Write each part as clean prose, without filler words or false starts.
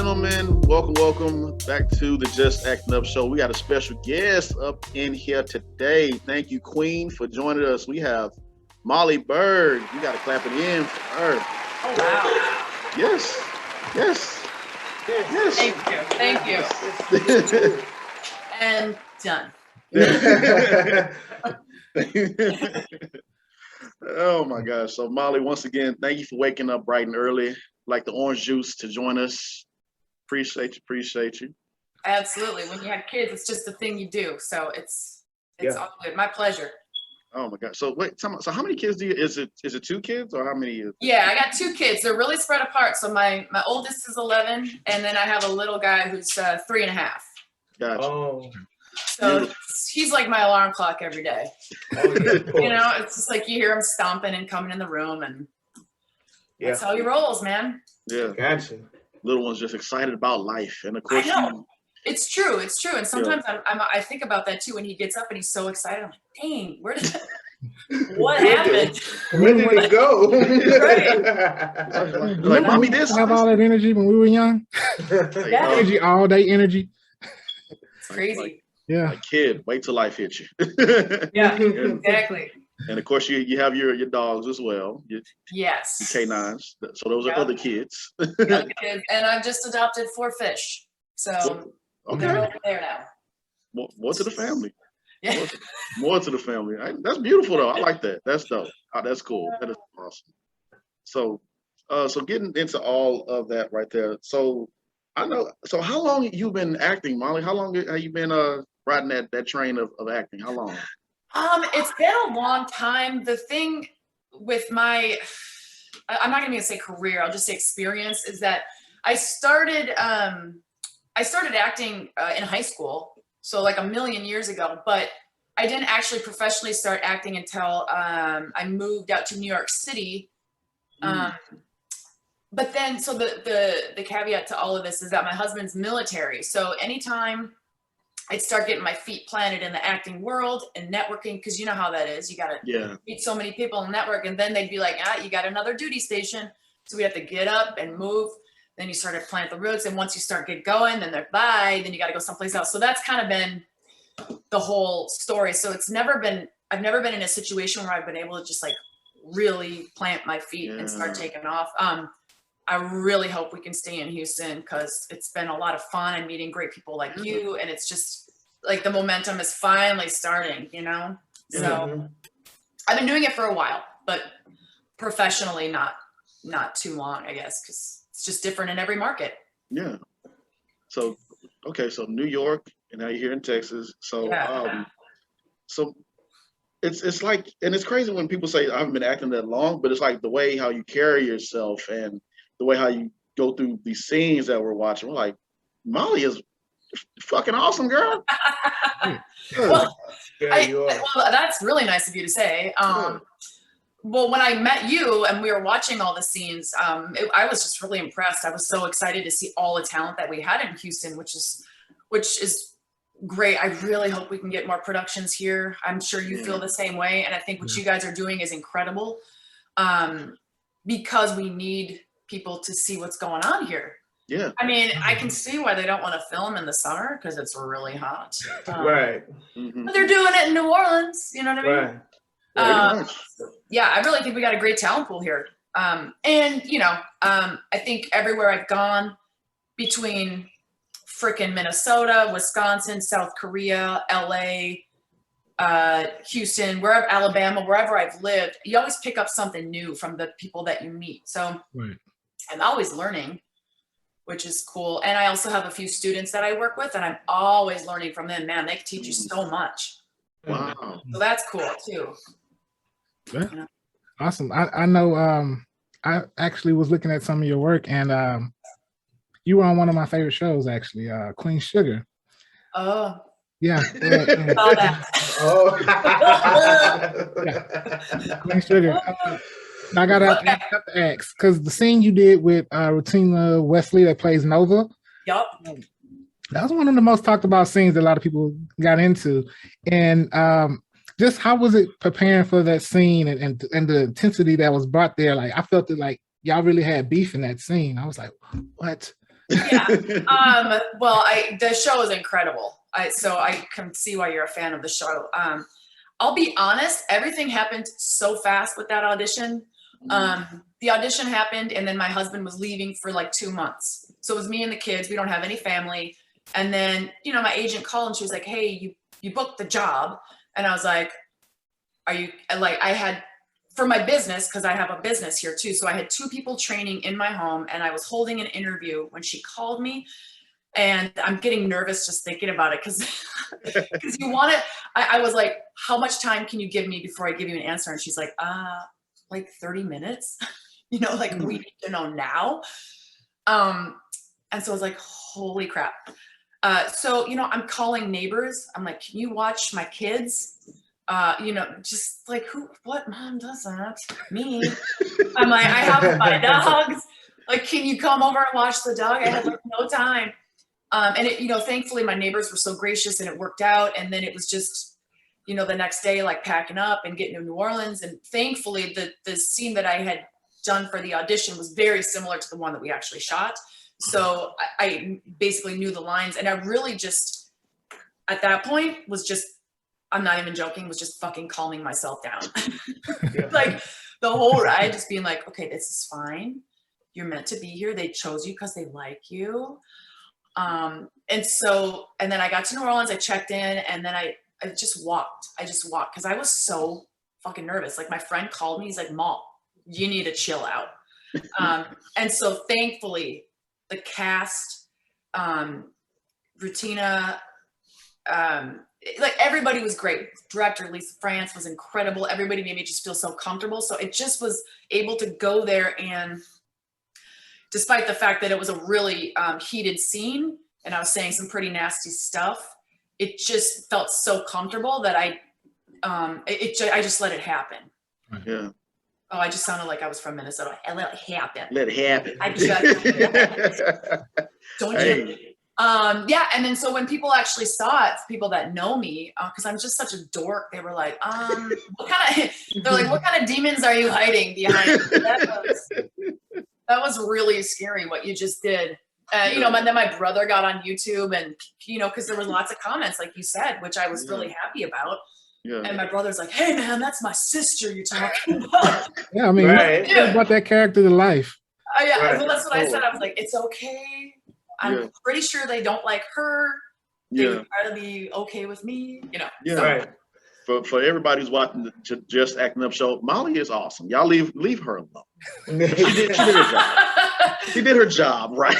gentlemen, welcome back to the Just Acting Up show. We got a special guest up in here today. Thank you, Queen, for joining us. We have Molly Berg. We got to clap it in for her. Oh, wow. Yes. Thank you. And done. Oh my gosh. So Molly, once again, thank you for waking up bright and early, like the orange juice, to join us. Appreciate you. Absolutely. When you have kids, it's just the thing you do. So it's all good. My pleasure. Oh my gosh. So wait, so how many kids do you, is it 2 kids or how many? Yeah, I got 2 kids. They're really spread apart. So my oldest is 11 and then I have a little guy who's 3.5. Gotcha. Oh. So he's like my alarm clock every day. Oh, yeah, It's just like you hear him stomping and coming in the room, and that's how he rolls, man. Yeah, gotcha. Little one's just excited about life, and of course, I know. It's true. And sometimes I think about that too when he gets up and he's so excited. I'm like, dang, what happened? Where did it go? Right. Like, mommy, this have all that energy when we were young. Energy, all day energy. It's crazy. Yeah. Like, kid, wait till life hits you. Yeah, exactly. And of course, you have your dogs as well. Yes. Your canines. So those are other kids. And I've just adopted 4 fish. So they're over there now. More to the family. Yeah. More to the family. That's beautiful though. I like that. That's dope. Oh, that's cool. That is awesome. So getting into all of that right there. So I know. So how long have you been acting, Molly? How long have you been riding that train of acting? How long? It's been a long time. The thing with I'm not gonna say career, I'll just say experience, is that I started acting in high school, so like a million years ago, but I didn't actually professionally start acting until I moved out to New York City. But then, so the caveat to all of this is that my husband's military. So anytime I'd start getting my feet planted in the acting world and networking, because you know how that is. You got to meet so many people and network. And then they'd be like, you got another duty station. So we have to get up and move. Then you start to plant the roots. And once you start get going, then they're bye. Then you got to go someplace else. So that's kind of been the whole story. So I've never been in a situation where I've been able to just like really plant my feet and start taking off. I really hope we can stay in Houston because it's been a lot of fun and meeting great people like you. And it's just like the momentum is finally starting, So I've been doing it for a while, but professionally not too long, I guess, because it's just different in every market. Yeah. So, okay. So New York, and now you're here in Texas. So, so it's like, and it's crazy when people say I haven't been acting that long, but it's like the way how you carry yourself and the way how you go through these scenes that we're watching. We're like, Molly is fucking awesome, girl. Well, that's really nice of you to say. Well, when I met you and we were watching all the scenes, I was just really impressed. I was so excited to see all the talent that we had in Houston, which is great. I really hope we can get more productions here. I'm sure you feel the same way. And I think what you guys are doing is incredible, because we need people to see what's going on here. Yeah. I mean, I can see why they don't want to film in the summer because it's really hot. Right. But they're doing it in New Orleans. You know what I mean? Right. Yeah, I really think we got a great talent pool here. And, I think everywhere I've gone, between frickin' Minnesota, Wisconsin, South Korea, LA, Houston, Alabama, wherever I've lived, you always pick up something new from the people that you meet. So I'm always learning, which is cool. And I also have a few students that I work with, and I'm always learning from them. Man, they can teach you so much. Wow. So that's cool too. Yeah. Awesome. I know I actually was looking at some of your work, and you were on one of my favorite shows, actually, Queen Sugar. Oh. Yeah. Saw that. Queen Sugar. I got to ask, because the scene you did with Rutina Wesley that plays Nova. Yup. That was one of the most talked about scenes that a lot of people got into. And just how was it preparing for that scene and the intensity that was brought there? Like, I felt it like y'all really had beef in that scene. I was like, what? Yeah. Well, the show is incredible. So I can see why you're a fan of the show. I'll be honest, everything happened so fast with that audition. The audition happened, and then my husband was leaving for like 2 months. So it was me and the kids. We don't have any family. And then, you know, my agent called and she was like, hey, you booked the job. And I was like, are you, like, I had, for my business, because I have a business here too. So I had 2 people training in my home, and I was holding an interview when she called me. And I'm getting nervous just thinking about it because you want to, I was like, how much time can you give me before I give you an answer? And she's like 30 minutes, you know, like we need to know now. And so I was like, holy crap. So, you know, I'm calling neighbors. I'm like, can you watch my kids? You know, just like what mom does that? Me. I'm like, I have my dogs. Like, can you come over and watch the dog? I had like no time. And it, you know, thankfully my neighbors were so gracious and it worked out. And then it was just, you know, the next day, like packing up and getting to New Orleans. And thankfully the scene that I had done for the audition was very similar to the one that we actually shot. So I basically knew the lines, and I really just, at that point was just, I'm not even joking, was just fucking calming myself down. Like the whole ride, just being like, okay, this is fine. You're meant to be here. They chose you because they like you. And so, and then I got to New Orleans, I checked in, and then I just walked because I was so fucking nervous. Like my friend called me, he's like, Mom, you need to chill out. And so thankfully the cast, Rutina, like everybody was great. Director Lisa France was incredible. Everybody made me just feel so comfortable. So it just was able to go there, and despite the fact that it was a really heated scene and I was saying some pretty nasty stuff, it just felt so comfortable that I just let it happen. Yeah. Oh, I just sounded like I was from Minnesota. I let it happen. Let it happen. I just don't you? Yeah, and then so when people actually saw it, people that know me, because I'm just such a dork, they were like, they're like, what kind of demons are you hiding behind? That was really scary what you just did. You know, and then my brother got on YouTube, and, you know, because there was lots of comments, like you said, which I was really happy about. Yeah. And my brother's like, hey, man, that's my sister you're talking about. Yeah, I mean, you brought that character to life. Yeah, right. Well, that's what I said. I was like, it's okay. I'm pretty sure they don't like her. They would try to be okay with me, you know. Yeah. So. Right. For everybody who's watching the Just Acting Up show, Molly is awesome. Y'all leave her alone. she did her job. She did her job, right?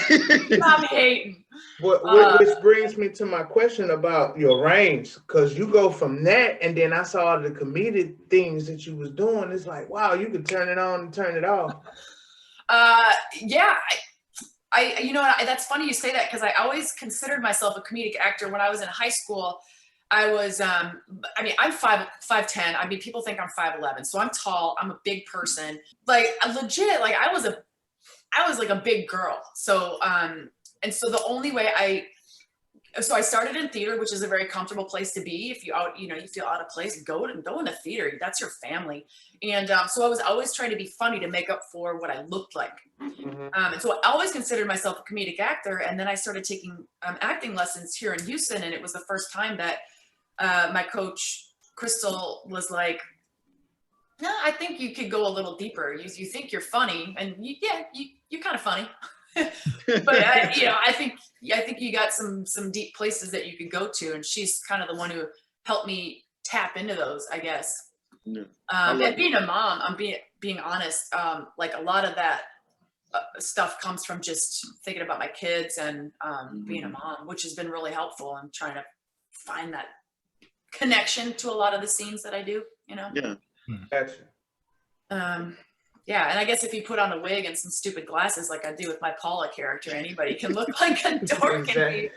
I'm hating. Which brings me to my question about your range, because you go from that, and then I saw the comedic things that you was doing. It's like, wow, you could turn it on and turn it off. Yeah. I you know, that's funny you say that, because I always considered myself a comedic actor. When I was in high school, I was, I mean, I'm 5'10". I mean, people think I'm 5'11", so I'm tall. I'm a big person. Like, legit, like I was like a big girl. So, and so the only way so I started in theater, which is a very comfortable place to be. If you feel out of place, go in a theater. That's your family. And so I was always trying to be funny to make up for what I looked like. And so I always considered myself a comedic actor. And then I started taking acting lessons here in Houston. And it was the first time that my coach, Crystal, was like, no, I think you could go a little deeper. You think you're funny, and you're kind of funny. But I think you got some deep places that you could go to, and she's kind of the one who helped me tap into those, I guess. Yeah. And being a mom, I'm being honest, like a lot of that stuff comes from just thinking about my kids and being a mom, which has been really helpful. I'm trying to find that connection to a lot of the scenes that I do, you know? Yeah. Gotcha. Yeah, and I guess if you put on a wig and some stupid glasses like I do with my Paula character, anybody can look like a dork. And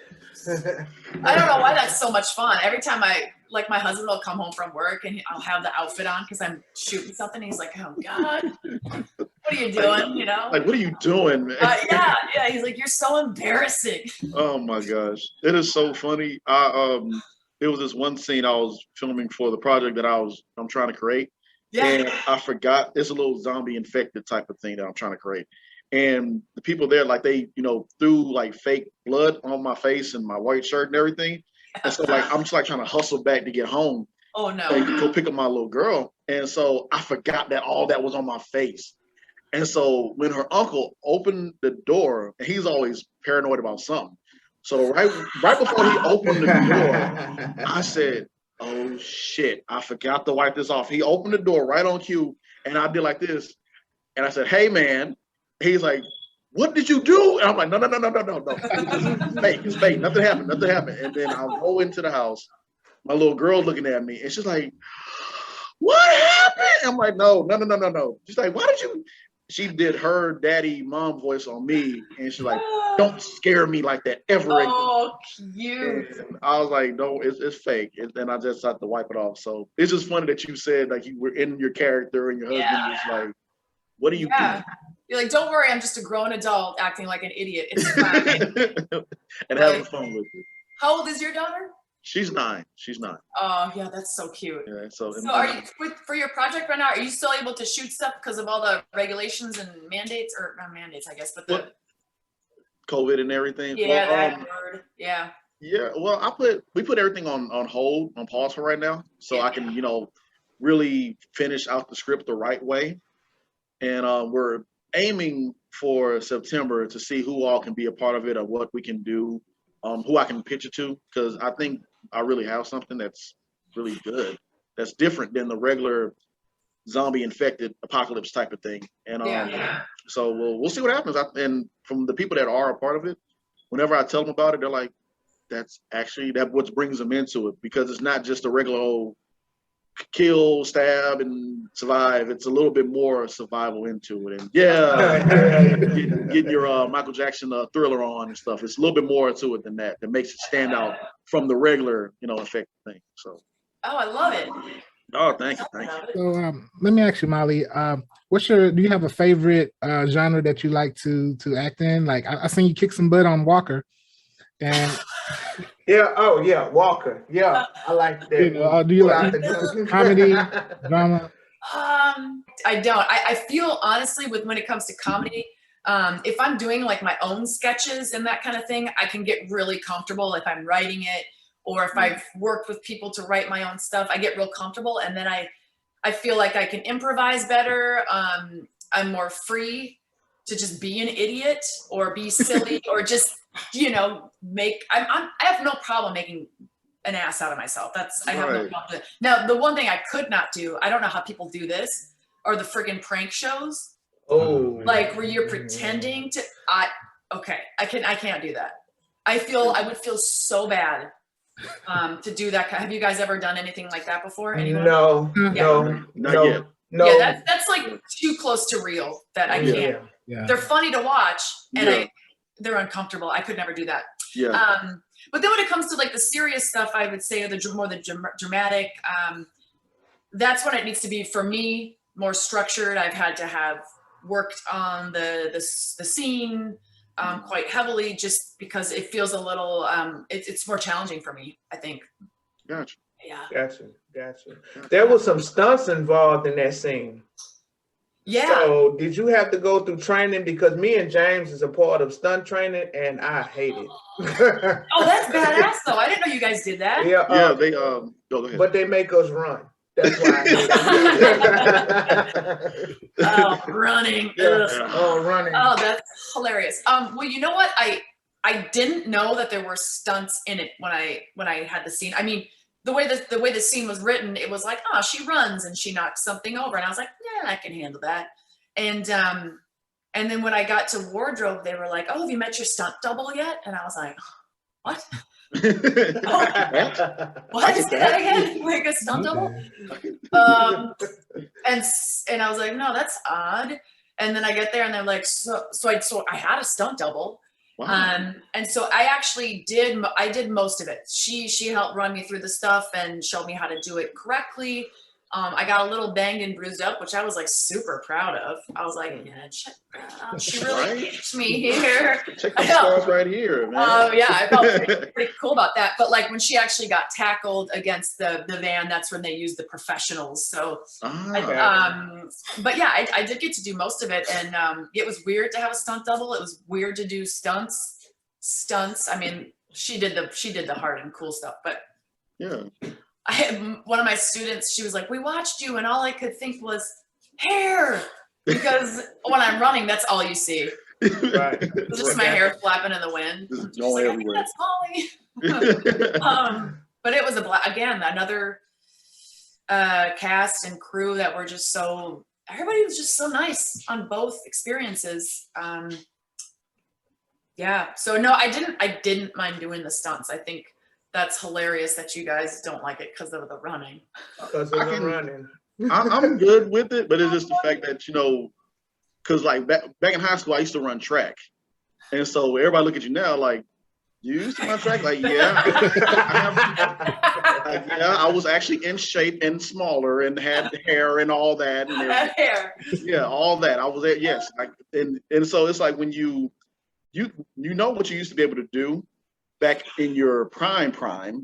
I don't know why that's so much fun. Every time my husband will come home from work and I'll have the outfit on because I'm shooting something. He's like, oh God, what are you doing? You know? Like, what are you doing, man? Yeah. He's like, you're so embarrassing. Oh my gosh. It is so funny. There was this one scene I was filming for the project that I'm trying to create. Yeah. And I forgot, it's a little zombie infected type of thing that I'm trying to create. and the people there, like they, threw like fake blood on my face and my white shirt and everything. And so like, I'm just like trying to hustle back to get home. Oh no. And go pick up my little girl. And so I forgot that all that was on my face. And so when her uncle opened the door, and he's always paranoid about something. So right before he opened the door, I said, oh shit, I forgot to wipe this off. He opened the door right on cue, and I did like this. And I said, hey man. He's like, what did you do? And I'm like, no. It's fake. Nothing happened. And then I roll into the house. My little girl looking at me, and she's like, what happened? I'm like, no. She's like, why did you? She did her daddy mom voice on me, and she's like, don't scare me like that ever again. Oh, cute. And I was like, no, it's fake. And I just had to wipe it off. So it's just funny that you said like you were in your character and your husband was like, what do you do? You're like, don't worry, I'm just a grown adult acting like an idiot. It's fine. And having fun with it. How old is your daughter? She's 9. Oh yeah, that's so cute. Yeah, so are you for your project right now? Are you still able to shoot stuff because of all the regulations and mandates, or not mandates, I guess, but the COVID and everything? Yeah, that word. Yeah. Yeah. Well, we put everything on hold, on pause for right now, so I can really finish out the script the right way, and we're aiming for September to see who all can be a part of it or what we can do, who I can pitch it to, because I think I really have something that's really good, that's different than the regular zombie infected apocalypse type of thing. And so we'll see what happens. And from the people that are a part of it, whenever I tell them about it, they're like, that's what brings them into it, because it's not just a regular old kill, stab, and survive. It's a little bit more survival into it. And getting your Michael Jackson Thriller on and stuff. It's a little bit more to it than that makes it stand out from the regular, effective thing. So. Oh, I love it. Oh, thank you. So let me ask you, Molly, do you have a favorite genre that you like to act in? Like I seen you kick some butt on Walker. And Walker. Yeah, I like that. Do you like comedy, drama? I don't. I feel honestly when it comes to comedy, if I'm doing like my own sketches and that kind of thing, I can get really comfortable if I'm writing it, or if I've worked with people to write my own stuff, I get real comfortable, and then I feel like I can improvise better. I'm more free to just be an idiot or be silly or just I have no problem making an ass out of myself. I have no problem. Now, the one thing I could not do, I don't know how people do this, are the friggin' prank shows. Oh, like where you're pretending to. I can't do that. I would feel so bad to do that. Have you guys ever done anything like that before? Anyone? No, not yet. No. Yeah, that's like too close to real that I can't. Yeah. They're funny to watch, and they're uncomfortable. I could never do that. Yeah. But then when it comes to like the serious stuff, I would say the dramatic, that's when it needs to be, for me, more structured. I've had to have worked on the scene quite heavily, just because it feels a little, it's more challenging for me, I think. Gotcha. Yeah. Gotcha. There was some stunts involved in that scene. Yeah. So did you have to go through training? Because me and James is a part of stunt training, and I hate it. Oh, that's badass though. I didn't know you guys did that. Yeah. They go ahead. But they make us run. That's why I hate it. Running. Running. Oh, that's hilarious. Well, you know what? I didn't know that there were stunts in it when I had the scene. I mean, the way the scene was written, it was like, oh, she runs and she knocks something over, and I was like, yeah, I can handle that. And then when I got to wardrobe, they were like, oh, have you met your stunt double yet? And I was like, what? What is that again? Like a stunt double? And I was like, no, that's odd. And then I get there and they're like, so I had a stunt double. Wow. And so I did most of it. She helped run me through the stuff and showed me how to do it correctly. I got a little banged and bruised up, which I was like super proud of. I was like, yeah, check that out. She really kicked me here. Check the scars right here, man. Yeah, I felt pretty cool about that. But like when she actually got tackled against the van, that's when they used the professionals. So, but yeah, I did get to do most of it, and it was weird to have a stunt double. It was weird to do stunts. I mean, she did the hard and cool stuff, but yeah. I had one of my students, she was like, we watched you, and all I could think was hair, because when I'm running, that's all you see. Right. Just my hair flapping in the wind. Just Like, I think that's Molly. But it was again, another cast and crew that were just everybody was just so nice on both experiences. Yeah, so no, I didn't mind doing the stunts. I think that's hilarious that you guys don't like it because of the running. Because of the running. I'm good with it, but it's just the fact that, because like back in high school, I used to run track. And so everybody look at you now like, you used to run track? Like, yeah. I was actually in shape and smaller and had hair and all that. And hair. Yeah, all that. I was there, yes. And so it's like when you know what you used to be able to do back in your prime,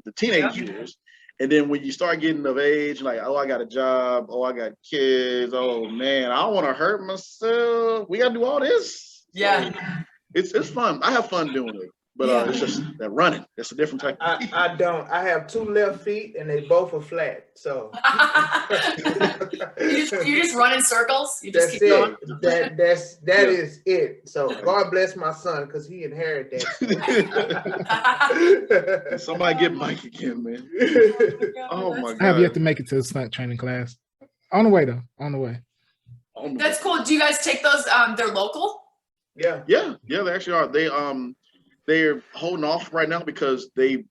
the teenage years. And then when you start getting of age, like, oh, I got a job. Oh, I got kids. Oh, man, I don't want to hurt myself. We got to do all this. Yeah. So it's fun. I have fun doing it. But it's just that running. That's a different type. I don't. I have 2 left feet and they both are flat. So you just run in circles. You just that's keep going. That is it. So God bless my son because he inherited that. Somebody get Mike again, man. Oh my God. I have yet to make it to the stunt training class. On the way though. On the way. That's cool. Do you guys take those? They're local? Yeah. They actually are. They're holding off right now because they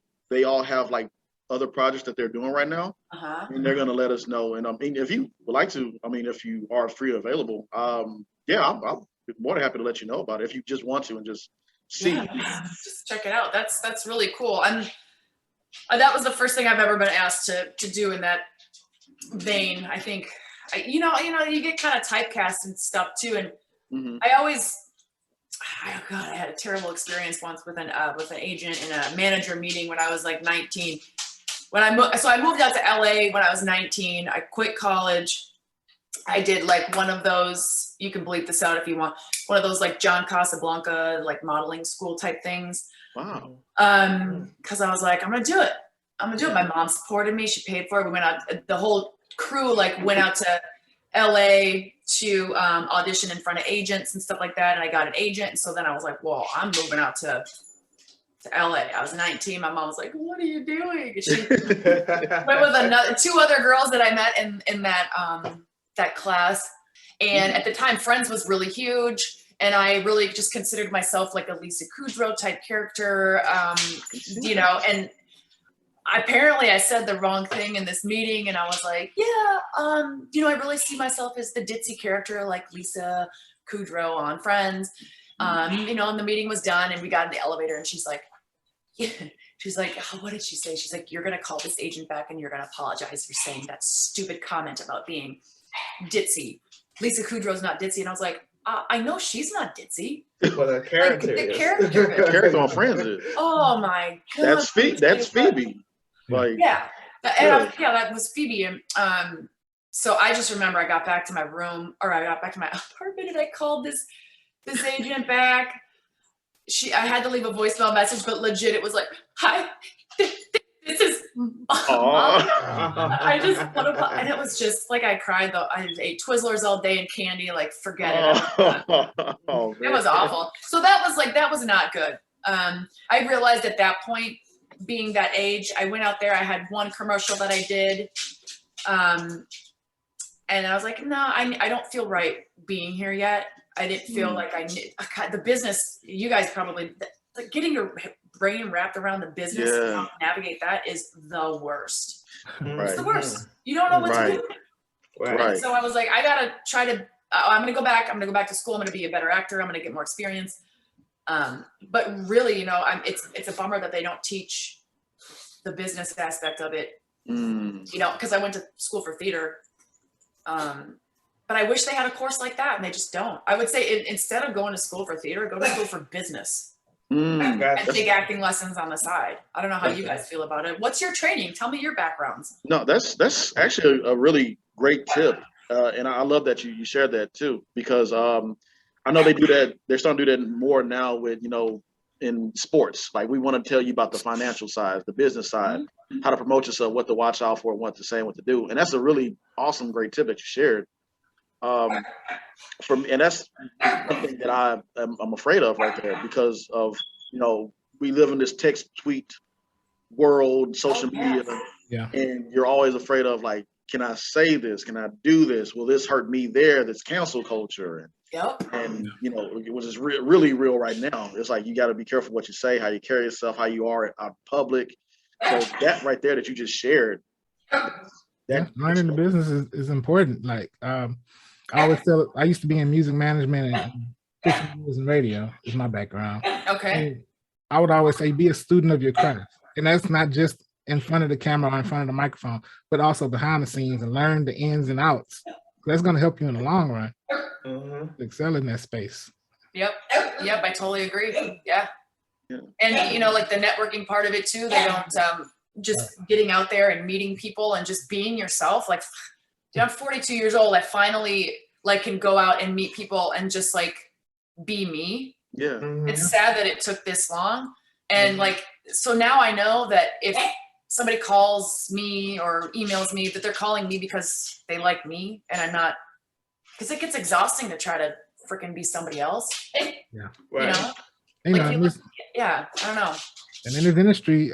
all have like other projects that they're doing right now, and they're gonna let us know. And if you would like to, if you are free and available, I'm more than happy to let you know about it if you just want to and just see. Yeah, just check it out. That's really cool. And that was the first thing I've ever been asked to do in that vein. I think you get kind of typecast and stuff too, and I always. Oh God, I had a terrible experience once with an agent in a manager meeting when I was like 19. I moved out to LA when I was 19. I quit college. I did like one of those, you can bleep this out if you want, one of those like John Casablanca, like modeling school type things. Wow. Cause I was like, I'm gonna do it. My mom supported me. She paid for it. We went out, the whole crew like went out to LA to audition in front of agents and stuff like that, and I got an agent. And so then I was like, well, I'm moving out to LA. I was 19. My mom was like, what are you doing? And she went with 2 other girls that I met in that class. And at the time, Friends was really huge, and I really just considered myself like a Lisa Kudrow type character, and apparently I said the wrong thing in this meeting, and I was like, I really see myself as the ditzy character like Lisa Kudrow on Friends. And the meeting was done and we got in the elevator and she's like, oh, what did she say? She's like, you're going to call this agent back and you're going to apologize for saying that stupid comment about being ditzy. Lisa Kudrow's not ditzy. And I was like, I know she's not ditzy. Well, the character like, the is. character on Friends is. Oh my God. That's Phoebe. Like, that was Phoebe. And so I just remember I got back to my room, or I got back to my apartment, and I called this agent back. I had to leave a voicemail message, but legit, it was like, hi, this is I just put up, and it was just like I cried though. I ate Twizzlers all day and candy, like forget it. It was awful. So that was not good. I realized at that point, being that age, I went out there, I had one commercial that I did. And I was like, no, I don't feel right being here yet. I didn't feel like the business, you guys probably, like getting your brain wrapped around the business and how to navigate that is the worst. It's the worst. You don't know what to do. Right. So I was like, I gotta try to, I'm gonna go back to school. I'm gonna be a better actor. I'm gonna get more experience. But really, it's a bummer that they don't teach the business aspect of it. Because I went to school for theater But I wish they had a course like that, and they just don't. I would say instead of going to school for theater, go to school for business. And take acting lessons on the side. I don't know how you guys feel about it. What's your training? Tell me your backgrounds. No, that's actually a really great tip. And I love that you shared that too, because I know they do that. They're starting to do that more now with, in sports. Like, we want to tell you about the financial side, the business side, how to promote yourself, what to watch out for, what to say, and what to do. And that's a really awesome, great tip that you shared. And that's something that I'm afraid of right there, because of, we live in this text tweet world, social media, and you're always afraid of, like, can I say this? Can I do this? Will this hurt me there? This cancel culture. And which is really real right now. It's like, you got to be careful what you say, how you carry yourself, how you are out in public. So that right there that you just shared. Learning the business is important. Like, I always tell, I used to be in music management and 15 years in radio is my background. Okay. And I would always say, be a student of your craft. And that's not just in front of the camera or in front of the microphone, but also behind the scenes, and learn the ins and outs. That's going to help you in the long run to excel in that space. Yep, I totally agree. Yeah. And, like the networking part of it too, they don't, just getting out there and meeting people and just being yourself. Like, dude, I'm 42 years old. I finally can go out and meet people and just be me. Yeah. It's sad that it took this long. And so now I know that if somebody calls me or emails me, that they're calling me because they like me, and I'm not, because it gets exhausting to try to freaking be somebody else. Yeah. Right. I don't know. And in this industry,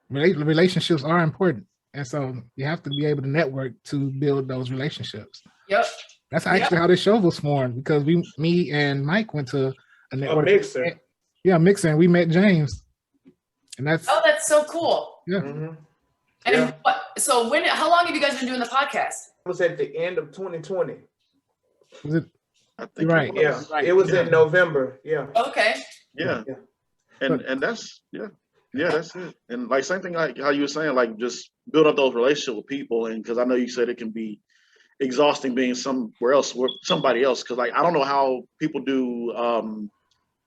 relationships are important. And so you have to be able to network to build those relationships. Yep. That's actually how this show was formed, because me and Mike went to a network. Mixer. Yeah, Mixer, and we met James. And that's so cool. Yeah. And so how long have you guys been doing the podcast? It was at the end of 2020. Was it? I think right. Yeah. It was in November. Yeah. Okay. Yeah. And that's that's it. And like, same thing like how you were saying, like, just build up those relationships with people. And because I know you said it can be exhausting being somewhere else with somebody else, because like, I don't know how people do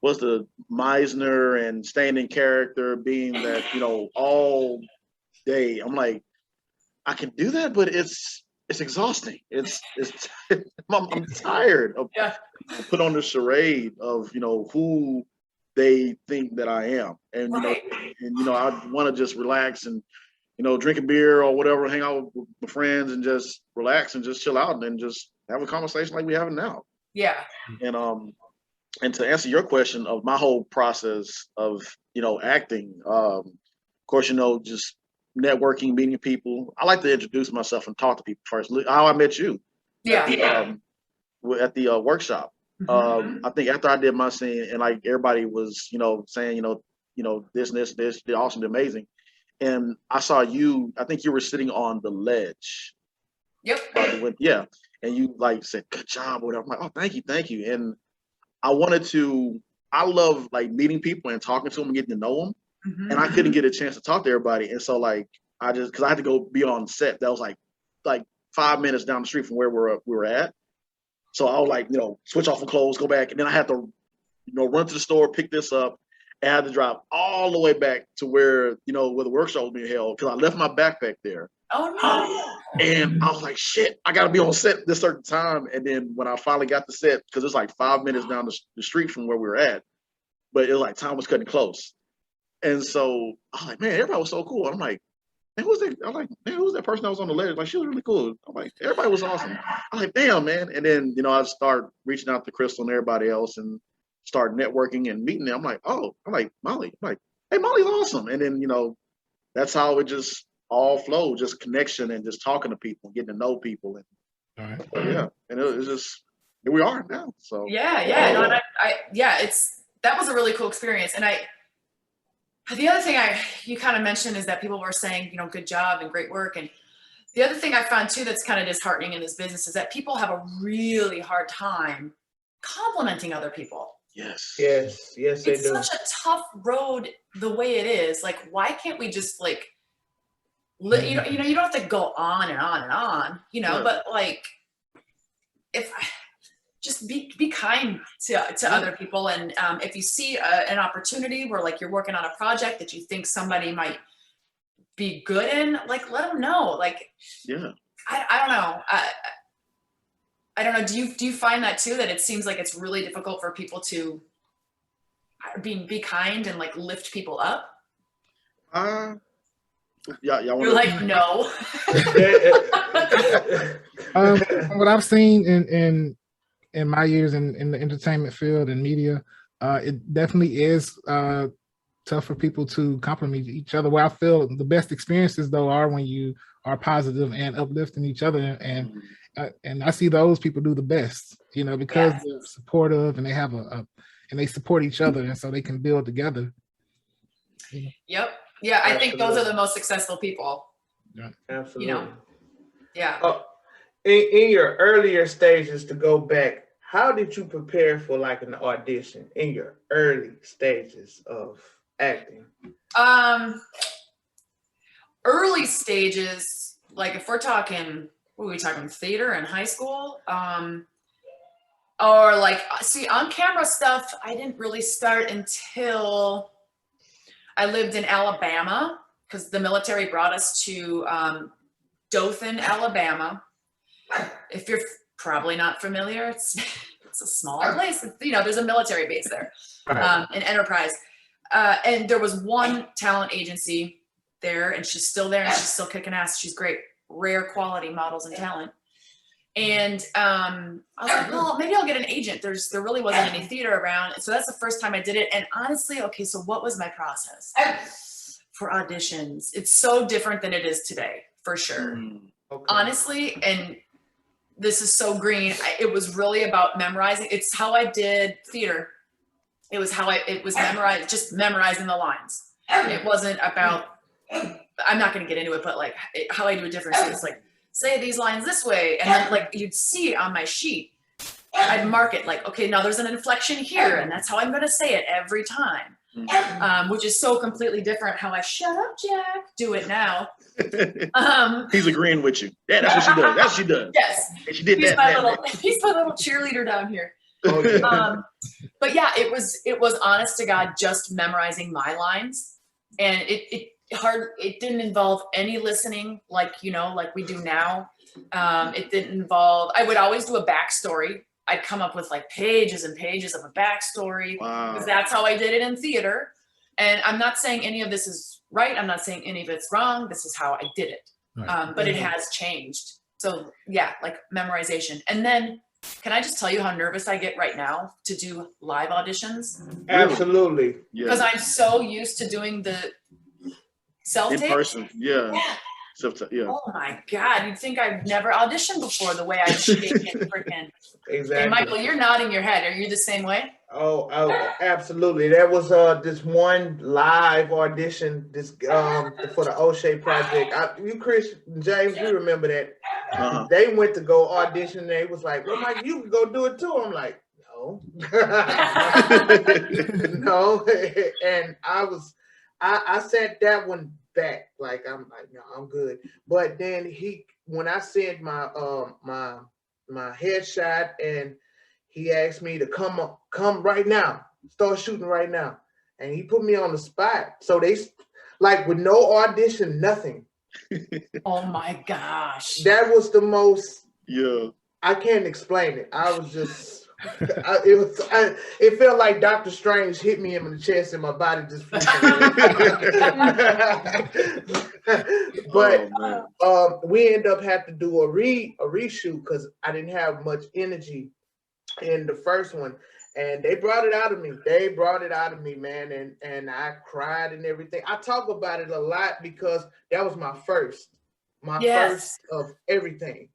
what's the Meisner and staying in character, being that, all day. I'm like, I can do that, but it's exhausting. It's I'm tired of put on the charade of who they think that I am, and I want to just relax and drink a beer or whatever, hang out with my friends and just relax and just chill out and then just have a conversation like we have now. Yeah. And to answer your question of my whole process of acting, of course, just networking, meeting people. I like to introduce myself and talk to people first. How I met you. Yeah. At the workshop. I think after I did my scene, and like everybody was, saying, this, they're awesome, they're amazing. And I saw you, I think you were sitting on the ledge. Yep. And you said, good job, or whatever. I'm like, oh, thank you. And I love meeting people and talking to them and getting to know them. And I couldn't get a chance to talk to everybody. And so because I had to go be on set, that was like 5 minutes down the street from where we were at. So I was switch off the clothes, go back. And then I had to, run to the store, pick this up, and I had to drive all the way back to where the workshop was being held, because I left my backpack there. Oh no. And I was like, shit, I got to be on set this certain time. And then when I finally got the set, because it's 5 minutes down the street from where we were at, but it was time was cutting close. And so I was like, man, everybody was so cool. I'm like, man, who's that? I'm like, man, who's that person that was on the ledge? Like, she was really cool. I'm like, everybody was awesome. I'm like, damn, man. And then, I start reaching out to Crystal and everybody else and start networking and meeting them. I'm like, oh, I'm like, Molly. I'm like, hey, Molly's awesome. And then, that's how it just all flowed, just connection and just talking to people, getting to know people. And all right. Yeah. And it's just, here we are now. So yeah. No, and that was a really cool experience. And the other thing you kind of mentioned is that people were saying, good job and great work. And the other thing I found too that's kind of disheartening in this business is that people have a really hard time complimenting other people. Yes, they do. It's such a tough road the way it is. Like, why can't we just you don't have to go on and on and on, Yeah. but just be kind to other people. And if you see an opportunity where like you're working on a project that you think somebody might be good in, like let them know. Like, yeah, I don't know. I don't know. Do you find that too, that it seems like it's really difficult for people to be kind and like lift people up? Y'all You're like, no. What I've seen in my years in the entertainment field and media, it definitely is tough for people to compliment each other. Where I feel the best experiences though are when you are positive and uplifting each other, and I see those people do the best, you know, because they're supportive and they have and they support each other, and so they can build together. You know? Yep. Yeah, I think those are the most successful people. Yeah. Absolutely. You know? Yeah. In your earlier stages, to go back, how did you prepare for like an audition in your early stages of acting? Early stages, like if we're talking, what are we talking, theater in high school? Or like, see, on camera stuff, I didn't really start until I lived in Alabama, because the military brought us to Dothan, Alabama. If you're probably not familiar, it's a smaller place. You know, there's a military base there, an Enterprise. And there was one talent agency there, and she's still there, and she's still kicking ass. She's great, rare quality models and talent. And I was like, well, maybe I'll get an agent. There really wasn't any theater around. So that's the first time I did it. And honestly, okay, so what was my process for auditions? It's so different than it is today, for sure. Okay. Honestly, and this is so green, it was really about memorizing. It's how I did theater. It was just memorizing the lines. It wasn't about, I'm not going to get into it, but like how I do a different thing. It's like, say these lines this way, and then like you'd see on my sheet, I'd mark it like, okay, now there's an inflection here, and that's how I'm going to say it every time. Which is so completely different how I shut up, Jack, do it now. He's agreeing with you. Yeah, that's what she does. That's what she does. Yes, and she did he's my little cheerleader down here. Oh, yeah. But yeah, it was honest to God just memorizing my lines, and it didn't involve any listening like we do now. It didn't involve, I would always do a backstory. I'd come up with like pages and pages of a backstory, because that's how I did it in theater. And I'm not saying any of this is right. I'm not saying any of it's wrong. This is how I did it. Right. But it has changed. So yeah, like memorization. And then can I just tell you how nervous I get right now to do live auditions? Absolutely. Because I'm so used to doing the self-tape. In person, yeah. Yeah. Oh my God, you'd think I've never auditioned before the way I shake and freaking. Exactly. And Michael, you're nodding your head. Are you the same way? Oh, absolutely. There was this one live audition for the O'Shea project. You, Chris, James, you remember that? They went to go audition. And they was like, "Well, Mike, you can go do it too." I'm like, "No, no." And I sat that one back. Like I'm like, no, I'm good. But then when I sent my my headshot, and he asked me to come right now, start shooting right now, and he put me on the spot. So they like with no audition, nothing. Oh my gosh, that was the most. Yeah, I can't explain it. I was just. It felt like Dr. Strange hit me in the chest and my body just But we end up having to do a reshoot because I didn't have much energy in the first one, and they brought it out of me. They brought it out of me, man, and I cried and everything. I talk about it a lot because that was my first of everything.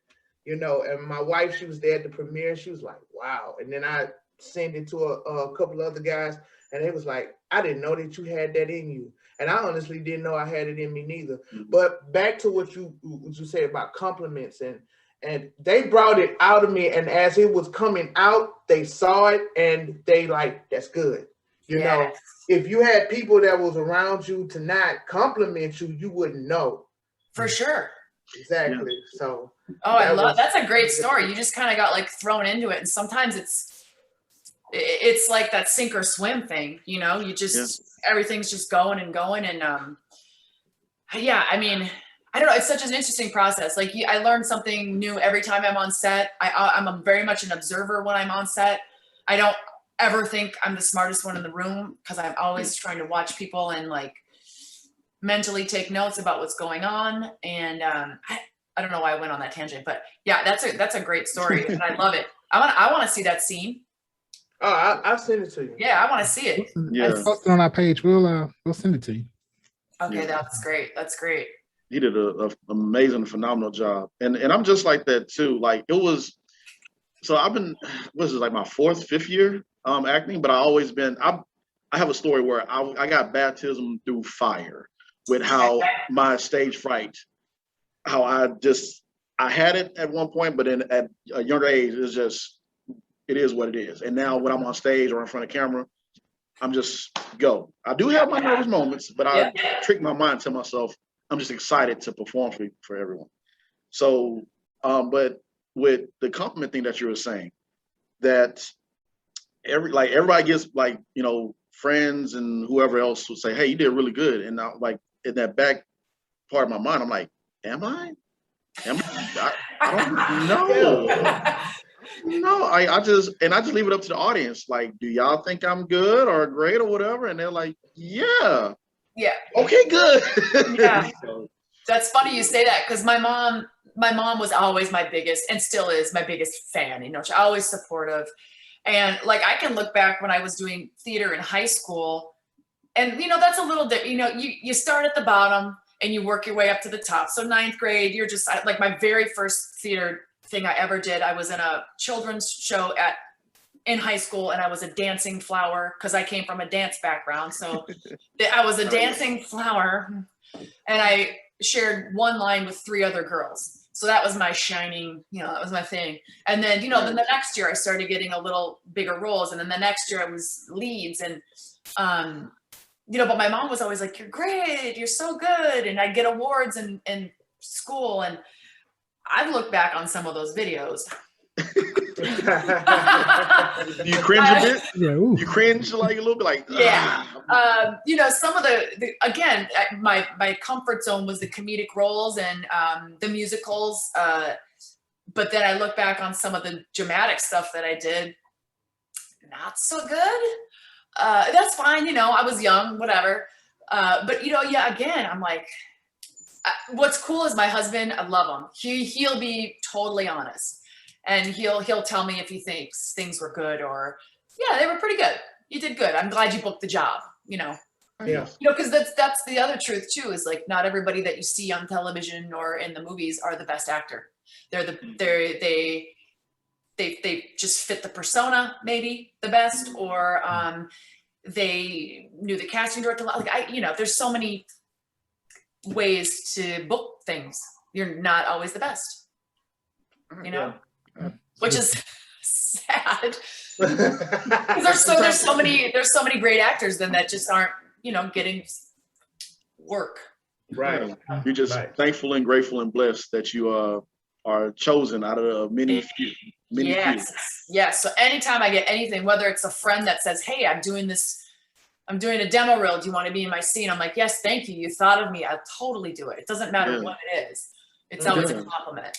You know, and my wife, she was there at the premiere. She was like, wow. And then I sent it to a couple other guys, and they was like, I didn't know that you had that in you. And I honestly didn't know I had it in me neither. But back to what you said about compliments, and they brought it out of me. And as it was coming out, they saw it and they like, that's good. You know, if you had people that was around you to not compliment you, you wouldn't know. For sure. Exactly. Yeah. So. Oh, that's a great story. You just kind of got like thrown into it, and sometimes it's like that sink or swim thing. You know, you just everything's just going and going, and yeah. I mean, I don't know. It's such an interesting process. Like I learn something new every time I'm on set. I'm very much an observer when I'm on set. I don't ever think I'm the smartest one in the room because I'm always trying to watch people and like mentally take notes about what's going on. And I don't know why I went on that tangent, but yeah, that's a great story and I love it. I want to see that scene. Oh, I'll send it to you. Yeah, I want to see it. Yeah, post it on our page. We'll send it to you. Okay, that's great. That's great. He did an amazing, phenomenal job, and I'm just like that too. Like it was. So I've been, what is it, like my 4th, 5th year acting, but I always been. I have a story where I got baptism through fire with how my stage fright, how I had it at one point, but then at a younger age, it is what it is. And now when I'm on stage or in front of camera, I'm just go. I do have my nervous moments, but I trick my mind to myself. I'm just excited to perform for everyone. So, but with the compliment thing that you were saying, that everybody gets like, you know, friends and whoever else would say, hey, you did really good. And now like in that back part of my mind, I'm like, am I? I don't know. No, I just leave it up to the audience. Like, do y'all think I'm good or great or whatever? And they're like, yeah. Okay, good. Yeah. That's funny you say that because my mom was always my biggest and still is my biggest fan. You know, she's always supportive. And like I can look back when I was doing theater in high school, and you know, that's a little bit, you know, you start at the bottom and you work your way up to the top. So 9th grade, you're just like my very first theater thing I ever did. I was in a children's show in high school, and I was a dancing flower because I came from a dance background. So I was a dancing flower, and I shared one line with 3 other girls. So that was my shining, you know, that was my thing. And then, you know, then the next year I started getting a little bigger roles, and then the next year I was leads, and you know, but my mom was always like, you're great, you're so good. And I'd get awards in school. And I've looked back on some of those videos. Do you cringe a bit? Yeah. You cringe like a little bit, like you know, some of the again, my comfort zone was the comedic roles and the musicals. But then I look back on some of the dramatic stuff that I did, not so good. That's fine, you know, I was young, whatever. But you know, yeah, again, I'm like, what's cool is my husband, I love him. He'll be totally honest. And he'll tell me if he thinks things were good or, yeah, they were pretty good. You did good. I'm glad you booked the job, you know. Yeah. You know, because that's the other truth too, is like not everybody that you see on television or in the movies are the best actor. They just fit the persona maybe the best, or they knew the casting director. Like you know, there's so many ways to book things. You're not always the best, you know. Yeah. Which is sad. there's so many great actors then that just aren't, you know, getting work. Right. You're just thankful and grateful and blessed that you are chosen out of the many few. Yes. So anytime I get anything, whether it's a friend that says, hey, I'm doing a demo reel, do you want to be in my scene? I'm like, yes, thank you. You thought of me. I'll totally do it. It doesn't matter what it is. It's always a compliment.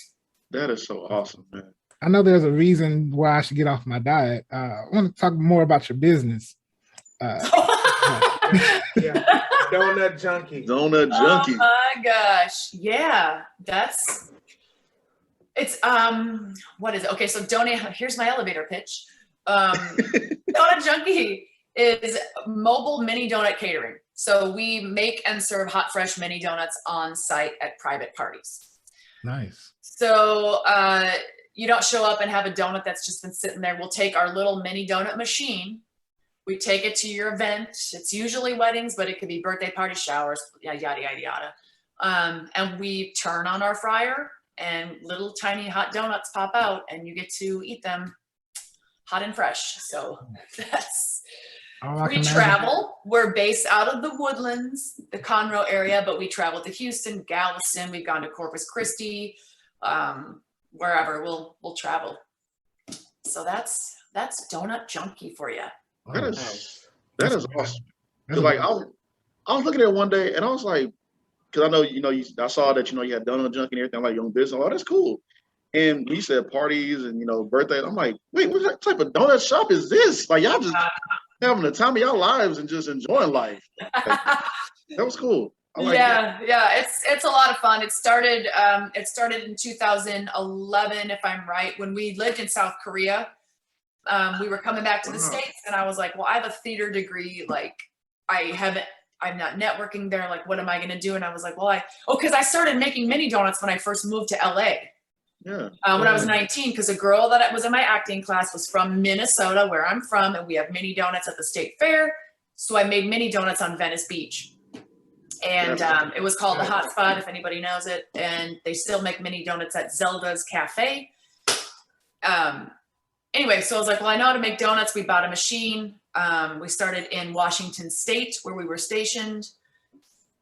That is so awesome, man. I know there's a reason why I should get off my diet. I want to talk more about your business. Donut Junkie. Donut Junkie. Oh my gosh. Yeah. It's what is it? Okay, so here's my elevator pitch. Donut Junkie is mobile mini donut catering. So we make and serve hot, fresh mini donuts on site at private parties. Nice. So you don't show up and have a donut that's just been sitting there. We'll take our little mini donut machine. We take it to your event. It's usually weddings, but it could be birthday party, showers, yada, yada, yada. And we turn on our fryer and little tiny hot donuts pop out and you get to eat them hot and fresh. So We travel. We're based out of the Woodlands, the Conroe area, but we travel to Houston, Galveston. We've gone to Corpus Christi, wherever we'll travel. So that's Donut Junkie for you. That is awesome. Cause like I was looking at it one day and I was like, cause I know I saw that you had Donut Junkie and everything, like your own business. Oh, that's cool. And he said parties and birthdays. I'm like, wait, what type of donut shop is this? Like y'all just having the time of your lives and just enjoying life. Like, that was cool. Yeah, it's a lot of fun. It started in 2011, if I'm right, when we lived in South Korea. We were coming back to the States, and I was like, well, I have a theater degree. Like, I'm not networking there. Like, what am I going to do? And I was like, well, because I started making mini donuts when I first moved to LA. Yeah. When I was 19, because a girl that was in my acting class was from Minnesota, where I'm from, and we have mini donuts at the state fair. So I made mini donuts on Venice Beach. And it was called the Hot Spot, if anybody knows it. And they still make mini donuts at Zelda's Cafe. Anyway, so I was like, well, I know how to make donuts. We bought a machine. We started in Washington State, where we were stationed.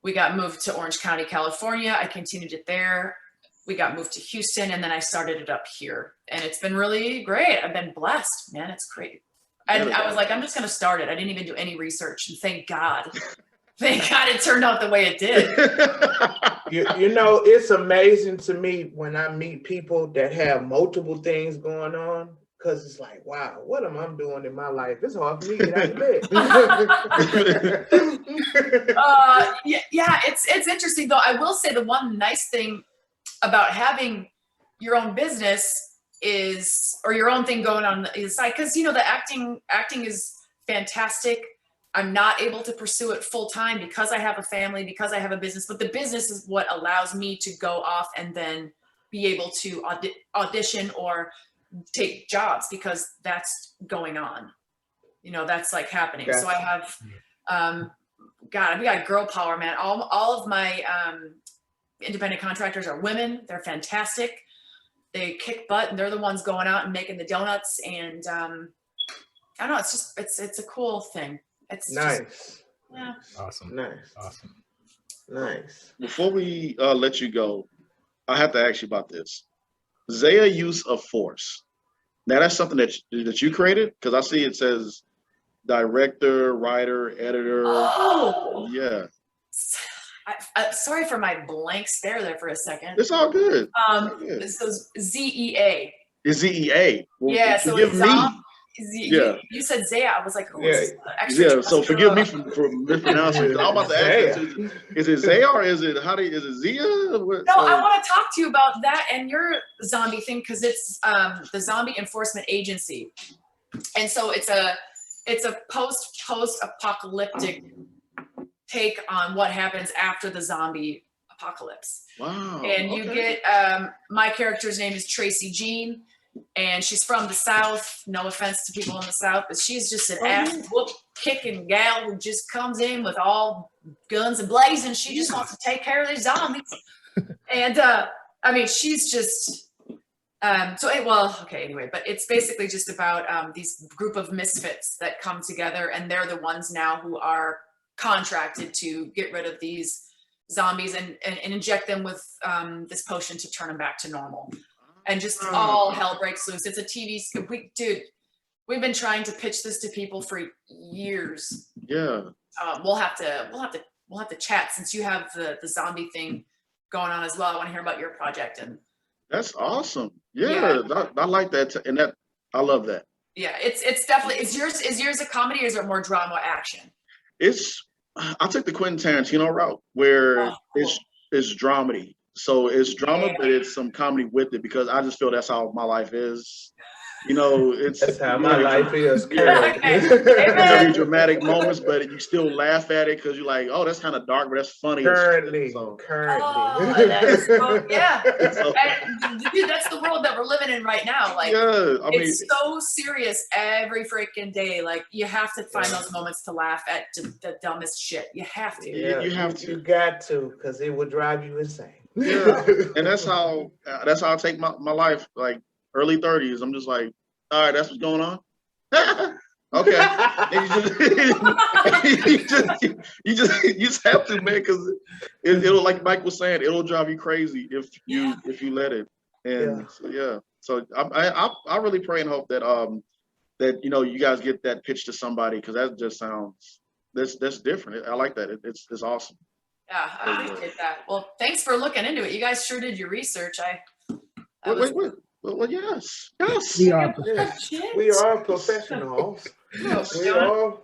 We got moved to Orange County, California. I continued it there. We got moved to Houston, and then I started it up here. And it's been really great. I've been blessed, man. It's great. I was like, I'm just going to start it. I didn't even do any research, and thank God. Thank God it turned out the way it did. It's amazing to me when I meet people that have multiple things going on, because it's like, wow, what am I doing in my life? It's hard for me to get out of bed. Yeah, it's interesting though. I will say the one nice thing about having your own business or your own thing going on the side, because the acting is fantastic. I'm not able to pursue it full time because I have a family, because I have a business, but the business is what allows me to go off and then be able to audition or take jobs, because that's going on. That's like happening. Gotcha. So I have, we got girl power, man. All of my independent contractors are women. They're fantastic. They kick butt, and they're the ones going out and making the donuts. And I don't know, it's a cool thing. It's nice. Awesome. Nice. Before we let you go, I have to ask you about this. Zaya use of force. Now that's something that you created, because I see it says director, writer, editor. Oh, yeah. Sorry for my blank stare there for a second. It's all good. So ZEA. It's ZEA. Well, yeah. So forgive me. You said Zaya. I was like, oh, yeah. So forgive me for mispronouncing. I'm about to ask you, is it Zaya or is it Zia? No, I want to talk to you about that and your zombie thing, because it's the Zombie Enforcement Agency, and so it's a post-apocalyptic take on what happens after the zombie apocalypse. Wow. And you get my character's name is Tracy Jean. And she's from the South. No offense to people in the South, but she's just an ass whoop kicking gal who just comes in with all guns and blazing. She just wants to take care of these zombies. And she's just anyway, but it's basically just about these group of misfits that come together, and they're the ones now who are contracted to get rid of these zombies and inject them with this potion to turn them back to normal. And just all hell breaks loose. It's a TV. We've been trying to pitch this to people for years. Yeah. We'll have to chat, since you have the zombie thing going on as well. I want to hear about your project. And that's awesome. Yeah. I like that, and that I love that. Yeah, it's definitely. Is yours a comedy, or is it more drama action? I took the Quentin Tarantino route, where cool. it's dramedy. So it's drama, but it's some comedy with it, because I just feel that's how my life is. That's how my life is. Very dramatic moments, but you still laugh at it because you're like, oh, that's kind of dark, but that's funny. Currently. Oh, that's yeah. Dude, that's the world that we're living in right now. Like, it's so serious every freaking day. Like, you have to find those moments to laugh at the dumbest shit. You have to. Yeah, you have to. You got to, because it would drive you insane. Yeah, and that's how I take my life. Like, early 30s, I'm just like, all right, that's what's going on. Okay. And you just have to, man, because it'll, like Mike was saying, it'll drive you crazy if you let it. And so I really pray and hope that that you guys get that pitch to somebody, because that just sounds that's different. I like that. It's awesome. Yeah, I appreciate that. Well, thanks for looking into it. You guys sure did your research. Wait. Well, yes. We are professionals. We are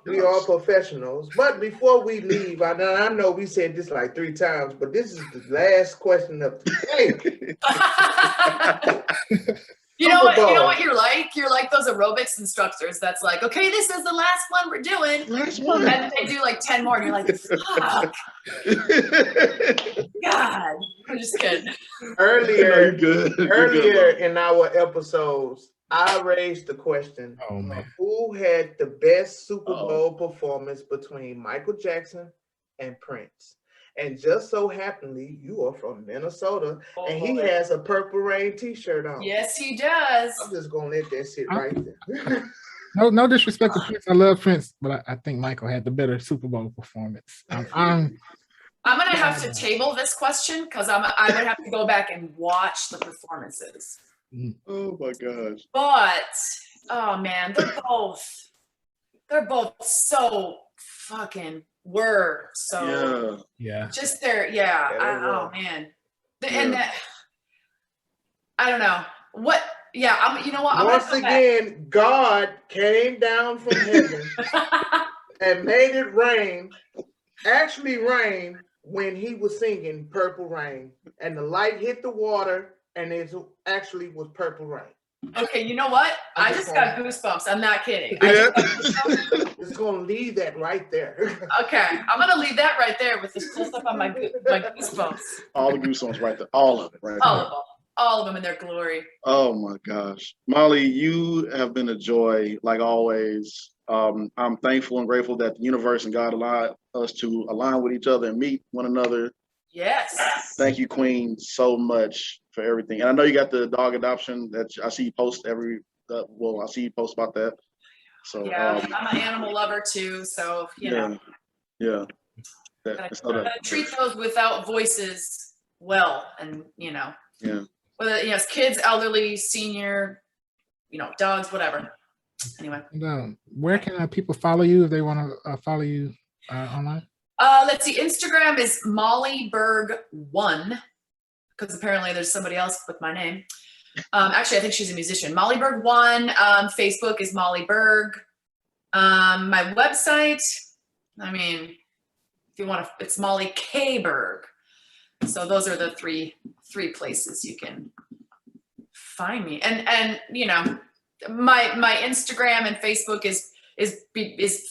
professionals. But before we leave, I know we said this like 3 times, but this is the last question of the day. You know what you're like? You're like those aerobics instructors that's like, okay, this is the last one we're doing. Last one. And then they do like 10 more and you're like, fuck. God. I'm just kidding. Earlier in our episodes, I raised the question, who had the best Super Bowl performance between Michael Jackson and Prince? And just so happenly, you are from Minnesota, and he has a Purple Rain t-shirt on. Yes, he does. I'm just going to let that sit right there. No disrespect to Prince. I love Prince, but I think Michael had the better Super Bowl performance. I'm going to have to table this question because I would have to go back and watch the performances. Oh, my gosh. But, oh, man, they're both so fucking just their oh man, and that I don't know what you know what, once again God came down from heaven and made it rain, actually rain, when he was singing Purple Rain, and the light hit the water and it actually was purple rain. Okay, you know what? I just got goosebumps. I'm not kidding. Just gonna leave that right there. Okay, I'm gonna leave that right there with this close up on my goosebumps. All the goosebumps right there. All of it right all there. Of them. All of them in their glory. Oh my gosh. Molly, you have been a joy, like always. I'm thankful and grateful that the universe and God allowed us to align with each other and meet one another. Yes. Thank you, Queen, so much for everything. And I know you got the dog adoption that I see you post I see you post about that. So yeah, I'm an animal lover too, so you know. Yeah. Gotta treat those without voices well, and whether it's kids, elderly, senior, dogs, whatever. Anyway. Where can people follow you if they want to follow you online? Let's see. Instagram is Molly Berg 1, because apparently there's somebody else with my name. Actually, I think she's a musician. Molly Berg 1. Facebook is Molly Berg. My website, I mean, if you want to, it's Molly K. Berg. So those are the three places you can find me. And my Instagram and Facebook is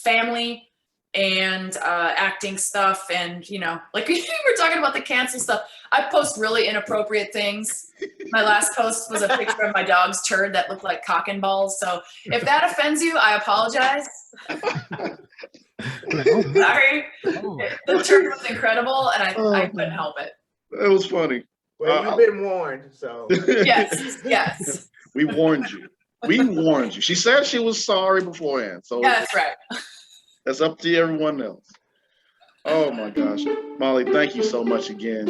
family and acting stuff, and like we were talking about the cancel stuff. I post really inappropriate things. My last post was a picture of my dog's turd that looked like cock and balls. So if that offends you, I apologize. Sorry. The turd was incredible, and I couldn't help it. It was funny. Well, you've been warned, so. Yes. We warned you. She said she was sorry beforehand. So yeah, that's right. That's up to everyone else. Oh my gosh. Molly, thank you so much again.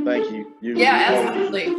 Thank you. Absolutely.